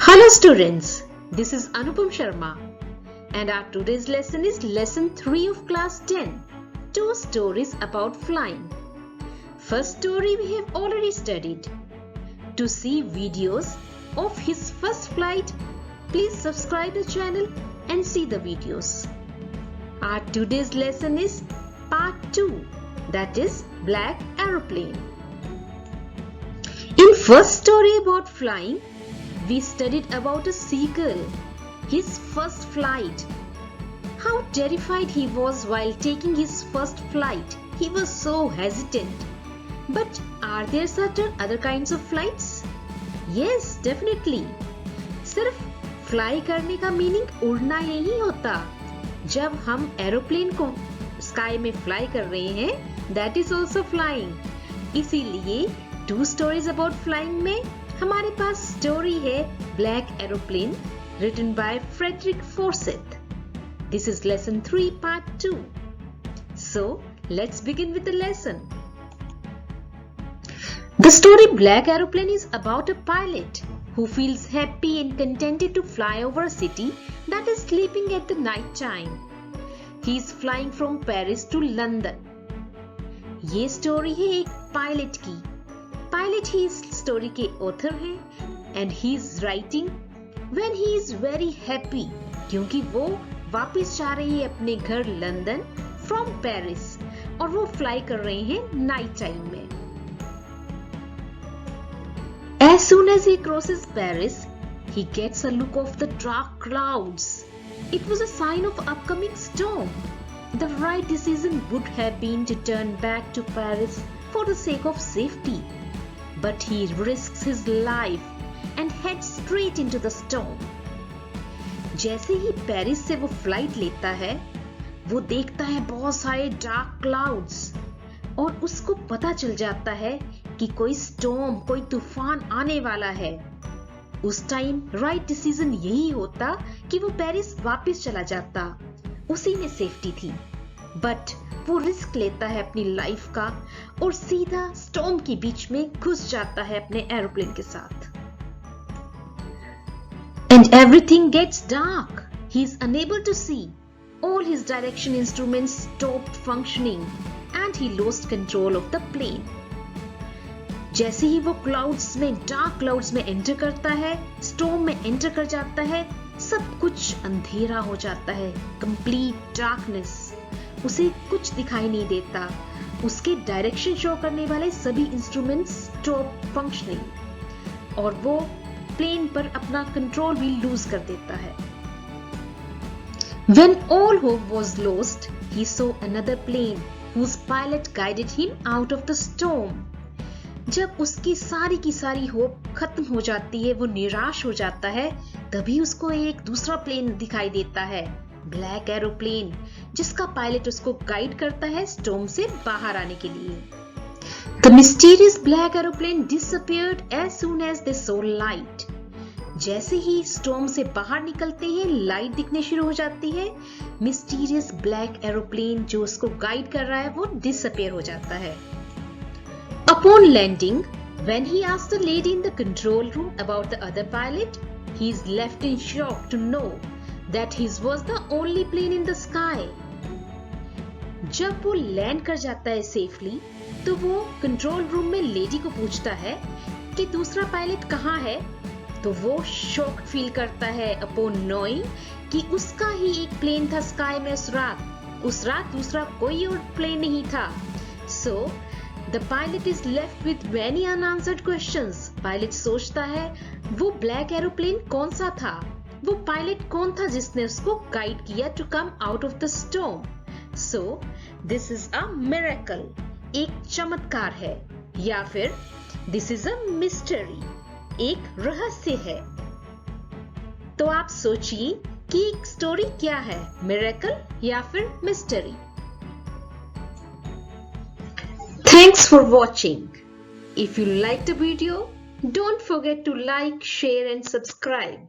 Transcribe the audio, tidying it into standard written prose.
Hello students, this is Anupam Sharma and our today's lesson is lesson 3 of class 10, two stories about flying. First story we have already studied. To see videos of his first flight, please subscribe the channel and see the videos. Our today's lesson is part 2, that is Black Aeroplane. In first story about flying, we studied about a seagull, his first flight. How terrified he was while taking his first flight. He was so hesitant. But are there certain other kinds of flights? Yes, definitely. सिर्फ fly करने का meaning उड़ना नहीं होता. जब हम aeroplane को sky में फ्लाई कर रहे हैं, that is also flying. इसीलिए two stories about flying में हमारे पास स्टोरी है black aeroplane written by Frederick Forsyth. This is lesson 3 part 2. So let's begin with the lesson. The story Black Aeroplane is about a pilot who feels happy and contented to fly over a city that is sleeping at the night time. He is flying from Paris to London. ये story है एक pilot की. Pilot ही इस story के author हैं and he is writing when he is very happy क्योंकि वो वापस जा रही है अपने घर लंदन फ्रॉम पेरिस और वो फ्लाई कर रहे हैं नाइट टाइम में. As soon as he crosses Paris, he gets a look of the dark clouds. It was a sign of upcoming storm. The right decision would have been to turn back to Paris for the sake of safety. But he risks his life and heads straight into the storm. जैसे ही Paris से वो flight लेता है, वो देखता है बहुत सारे डार्क क्लाउड्स और उसको पता चल जाता है कि कोई स्टॉर्म, कोई तूफान आने वाला है. उस टाइम राइट डिसीजन यही होता कि वो पेरिस वापस चला जाता. उसी में सेफ्टी थी. बट वो रिस्क लेता है अपनी लाइफ का और सीधा स्टॉर्म के बीच में घुस जाता है अपने एरोप्लेन के साथ. And everything gets dark. He is unable to see. All his direction instruments stopped functioning and he lost control of the plane. जैसे ही वो क्लाउड्स में, डार्क क्लाउड्स में एंटर करता है, स्टॉर्म में एंटर कर जाता है, सब कुछ अंधेरा हो जाता है. Complete darkness. उसे कुछ दिखाई नहीं देता. उसके डायरेक्शन शो करने वाले सभी इंस्ट्रूमेंट्स स्टॉप फंक्शनिंग और वो प्लेन पर अपना कंट्रोल भी लूज कर देता है. When all hope was lost, he saw another plane whose pilot guided him out of the storm. जब उसकी सारी की सारी होप खत्म हो जाती है, वो निराश हो जाता है, तभी उसको एक दूसरा प्लेन दिखाई देता है, ब्लैक एरोप्लेन, जिसका पायलट उसको गाइड करता है स्टॉर्म से बाहर आने के लिए. The mysterious black aeroplane disappeared as soon as they saw light. जैसे ही स्टॉर्म से बाहर निकलते हैं, लाइट दिखने शुरू हो जाती है. मिस्टीरियस ब्लैक एरोप्लेन जो उसको गाइड कर रहा है वो डिसअपियर हो जाता है. Upon landing, when he asked the lady in the control room about the other pilot, he is left in shock to know that his was the only plane in the sky. जब वो land कर जाता है safely, तो वो control room में lady को पूछता है कि दूसरा पायलट कहाँ है. तो वो शॉक फील करता है अपॉन नोइंग कि उसका ही एक प्लेन था स्काई में उस रात दूसरा कोई और प्लेन नहीं था. So the pilot is left with many unanswered questions. Pilot सोचता है वो ब्लैक एरोप्लेन कौन सा था, वो पायलट कौन था जिसने उसको गाइड किया to come out of the storm. So this is a miracle. एक चमत्कार है या फिर दिस इज अ मिस्टरी, एक रहस्य है. तो आप सोचिए कि एक स्टोरी क्या है, मिरेकल या फिर mystery. Thanks for watching. If you liked the video, don't forget to like, share and subscribe.